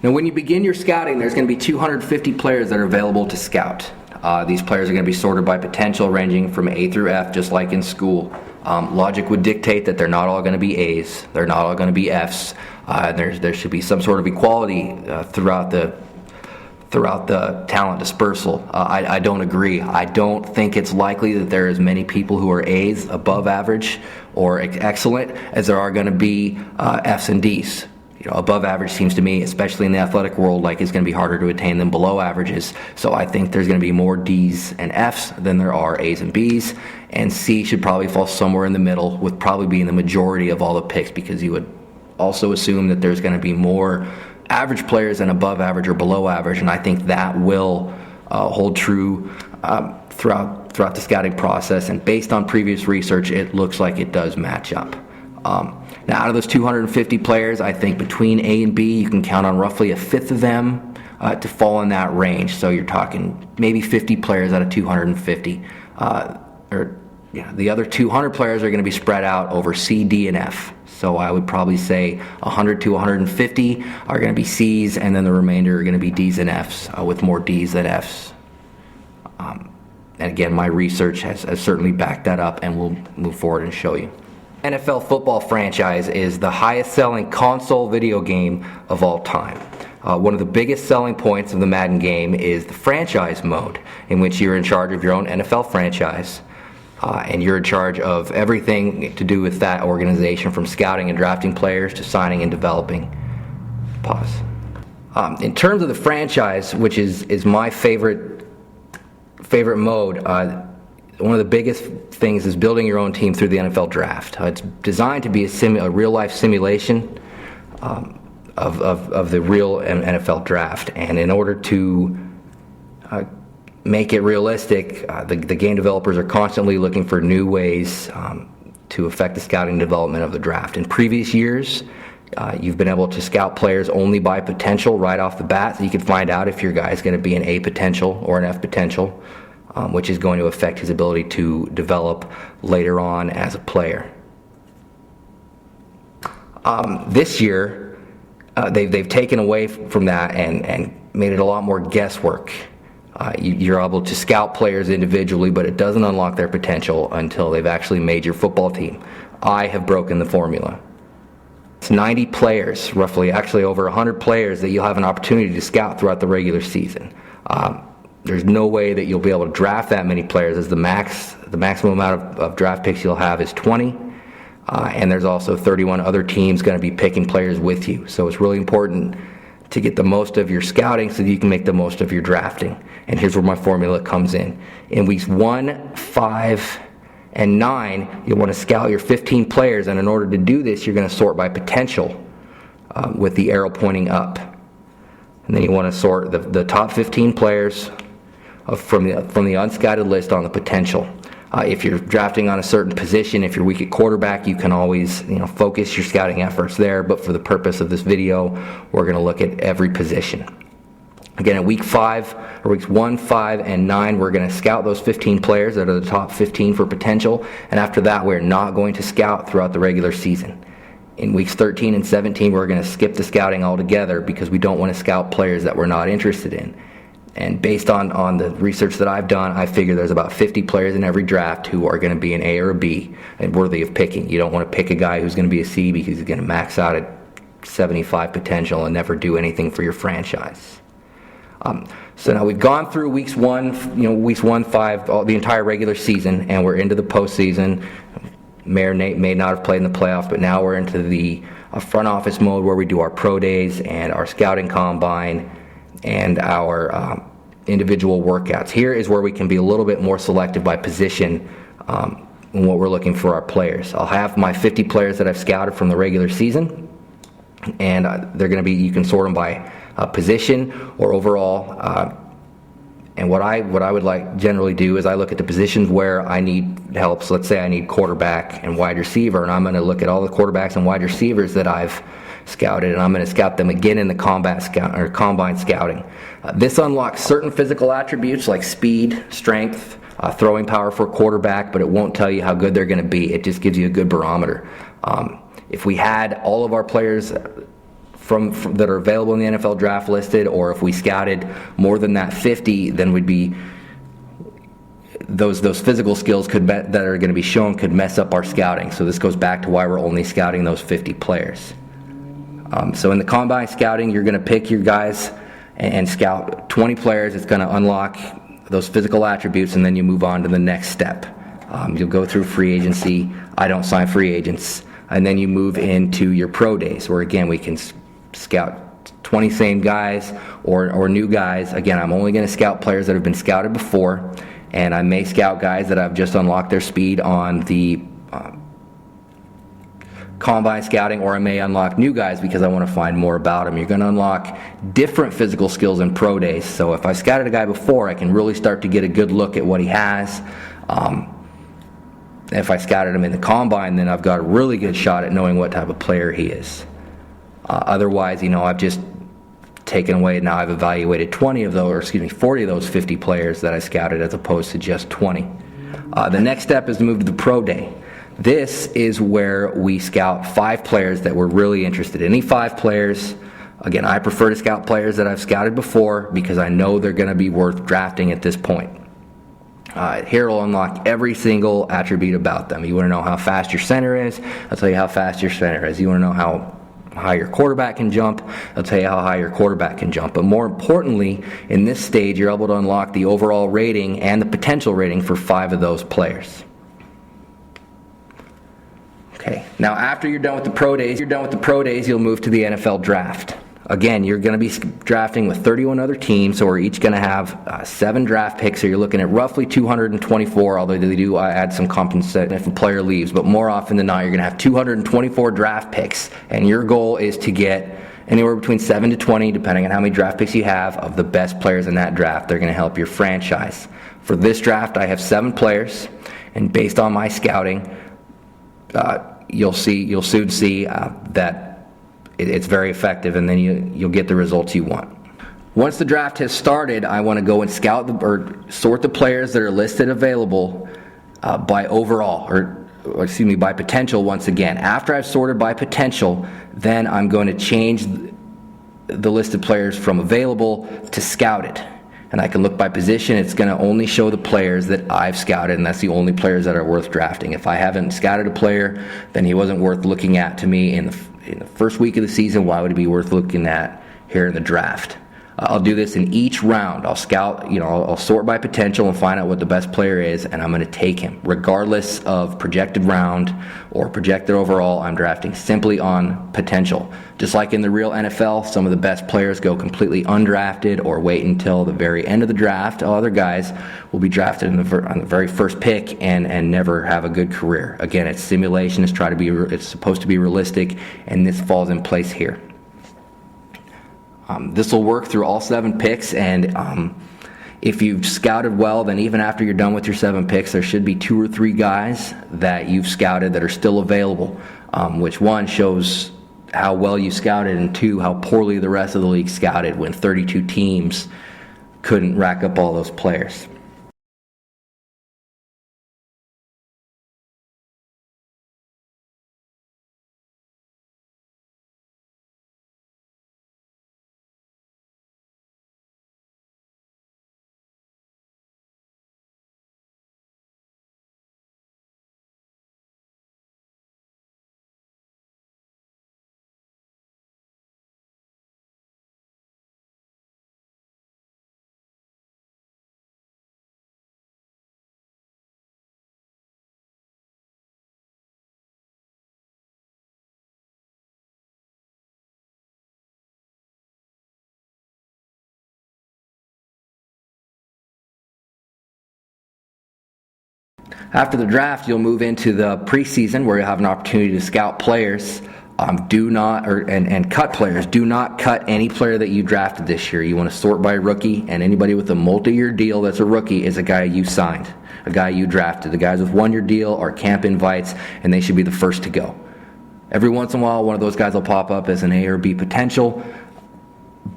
Now, when you begin your scouting, there's going to be 250 players that are available to scout. These players are going to be sorted by potential, ranging from A through F, just like in school. Logic would dictate that they're not all going to be A's, they're not all going to be F's. There should be some sort of equality throughout the talent dispersal. I don't agree. I don't think it's likely that there are as many people who are A's, above average, or excellent, as there are going to be F's and D's. Above average seems to me, especially in the athletic world, like it's going to be harder to attain than below averages. So I think there's going to be more D's and F's than there are A's and B's, and C should probably fall somewhere in the middle, with probably being the majority of all the picks, because you would also assume that there's going to be more average players than above average or below average, and I think that will hold true throughout the scouting process. And based on previous research, it looks like it does match up. Now, out of those 250 players, I think between A and B, you can count on roughly a fifth of them to fall in that range. So you're talking maybe 50 players out of 250. The other 200 players are going to be spread out over C, D, and F. So I would probably say 100 to 150 are going to be C's, and then the remainder are going to be D's and F's, with more D's than F's. And again, my research has certainly backed that up, and we'll move forward and show you. NFL football franchise is the highest selling console video game of all time. One of the biggest selling points of the Madden game is the franchise mode, in which you're in charge of your own NFL franchise, and you're in charge of everything to do with that organization, from scouting and drafting players to signing and developing. Pause. In terms of the franchise, which is my favorite mode, one of the biggest things is building your own team through the NFL draft. It's designed to be a real-life simulation of the real NFL draft, and in order to make it realistic, the game developers are constantly looking for new ways to affect the scouting development of the draft. In previous years, you've been able to scout players only by potential right off the bat, so you can find out if your guy is going to be an A potential or an F potential, which is going to affect his ability to develop later on as a player. This year, they've taken away from that and made it a lot more guesswork. You're able to scout players individually, but it doesn't unlock their potential until they've actually made your football team. I have broken the formula. It's 90 players, roughly, actually over 100 players that you'll have an opportunity to scout throughout the regular season. There's no way that you'll be able to draft that many players, as the maximum amount of draft picks you'll have is 20, and there's also 31 other teams going to be picking players with you. So it's really important to get the most of your scouting so that you can make the most of your drafting. And here's where my formula comes in. In weeks 1, 5, and 9, you'll want to scout your 15 players, and in order to do this, you're going to sort by potential with the arrow pointing up. And then you want to sort the top 15 players from the unscouted list on the potential. If you're drafting on a certain position, if you're weak at quarterback, you can always focus your scouting efforts there. But for the purpose of this video, we're going to look at every position. Again, in weeks 1, 5, and 9, we're going to scout those 15 players that are the top 15 for potential. And after that, we're not going to scout throughout the regular season. In weeks 13 and 17, we're going to skip the scouting altogether because we don't want to scout players that we're not interested in. And based on the research that I've done, I figure there's about 50 players in every draft who are going to be an A or a B and worthy of picking. You don't want to pick a guy who's going to be a C because he's going to max out at 75 potential and never do anything for your franchise. So now we've gone through weeks 1, 5, the entire regular season, and we're into the postseason. May or may not have played in the playoffs, but now we're into the front office mode where we do our pro days and our scouting combine and our individual workouts. Here is where we can be a little bit more selective by position in what we're looking for our players. I'll have my 50 players that I've scouted from the regular season, and they're going to be, you can sort them by position or overall. And what I would like generally do is I look at the positions where I need help. So let's say I need quarterback and wide receiver, and I'm going to look at all the quarterbacks and wide receivers that I've scouted, and I'm going to scout them again in the combine scouting. This unlocks certain physical attributes like speed, strength, throwing power for a quarterback, but it won't tell you how good they're going to be. It just gives you a good barometer. If we had all of our players from that are available in the NFL draft listed, or if we scouted more than that 50, then we'd be those physical skills that are going to be shown could mess up our scouting. So this goes back to why we're only scouting those 50 players. So in the combine scouting, you're going to pick your guys and scout 20 players. It's going to unlock those physical attributes, and then you move on to the next step. You'll go through free agency. I don't sign free agents. And then you move into your pro days, where again we can scout 20 same guys or new guys. Again, I'm only going to scout players that have been scouted before, and I may scout guys that I've just unlocked their speed on the combine scouting, or I may unlock new guys because I want to find more about them. You're going to unlock different physical skills in pro days. So if I scouted a guy before, I can really start to get a good look at what he has. If I scouted him in the combine, then I've got a really good shot at knowing what type of player he is. Otherwise, I've just taken away, now I've evaluated 40 of those 50 players that I scouted as opposed to just 20. The next step is to move to the pro day. This is where we scout 5 players that we're really interested in. Any 5 players. Again, I prefer to scout players that I've scouted before because I know they're going to be worth drafting at this point. Here will unlock every single attribute about them. You want to know how fast your center is? I'll tell you how fast your center is. You want to know how high your quarterback can jump? I'll tell you how high your quarterback can jump. But more importantly, in this stage, you're able to unlock the overall rating and the potential rating for 5 of those players. Okay. Now, after you're done with the pro days, you'll move to the NFL draft. Again, you're going to be drafting with 31 other teams, so we're each going to have 7 draft picks, so you're looking at roughly 224, although they do add some compensation if a player leaves. But more often than not, you're going to have 224 draft picks, and your goal is to get anywhere between 7 to 20, depending on how many draft picks you have, of the best players in that draft. They're going to help your franchise. For this draft, I have 7 players, and based on my scouting, you'll soon see that it's very effective, and then you'll get the results you want. Once the draft has started, I want to go and sort the players that are listed available by overall, by potential once again. After I've sorted by potential, then I'm going to change the list of players from available to scouted. And I can look by position. It's going to only show the players that I've scouted, and that's the only players that are worth drafting. If I haven't scouted a player, then he wasn't worth looking at to me in the first week of the season. Why would he be worth looking at here in the draft? I'll do this in each round. I'll scout, I'll sort by potential and find out what the best player is, and I'm going to take him. Regardless of projected round or projected overall, I'm drafting simply on potential. Just like in the real NFL, some of the best players go completely undrafted or wait until the very end of the draft. Other guys will be drafted on the very first pick and never have a good career. Again, it's simulation. It's supposed to be realistic, and this falls in place here. This will work through all 7 picks, and if you've scouted well, then even after you're done with your 7 picks, there should be 2 or 3 guys that you've scouted that are still available, which one shows how well you scouted, and 2, how poorly the rest of the league scouted when 32 teams couldn't rack up all those players. After the draft, you'll move into the preseason, where you'll have an opportunity to scout players. And cut players. Do not cut any player that you drafted this year. You want to sort by rookie, and anybody with a multi-year deal that's a rookie is a guy you signed, a guy you drafted. The guys with 1-year deal are camp invites, and they should be the first to go. Every once in a while, one of those guys will pop up as an A or B potential,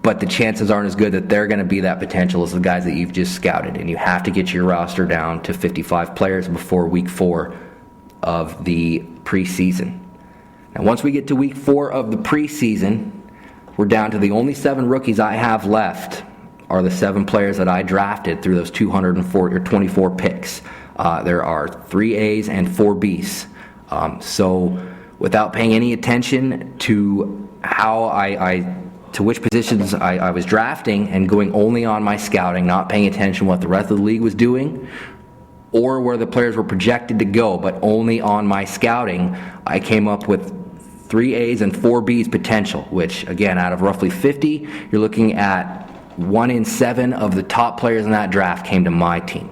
but the chances aren't as good that they're going to be that potential as the guys that you've just scouted, and you have to get your roster down to 55 players before week 4 of the preseason. Now, once we get to week 4 of the preseason, we're down to the only 7 rookies I have left are the 7 players that I drafted through those 224 picks. There are 3 A's and 4 B's. So without paying any attention to how to which positions I was drafting and going only on my scouting, not paying attention to what the rest of the league was doing or where the players were projected to go, but only on my scouting, I came up with 3 A's and 4 B's potential, which again, out of roughly 50, you're looking at 1 in 7 of the top players in that draft came to my team.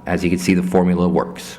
As you can see, the formula works.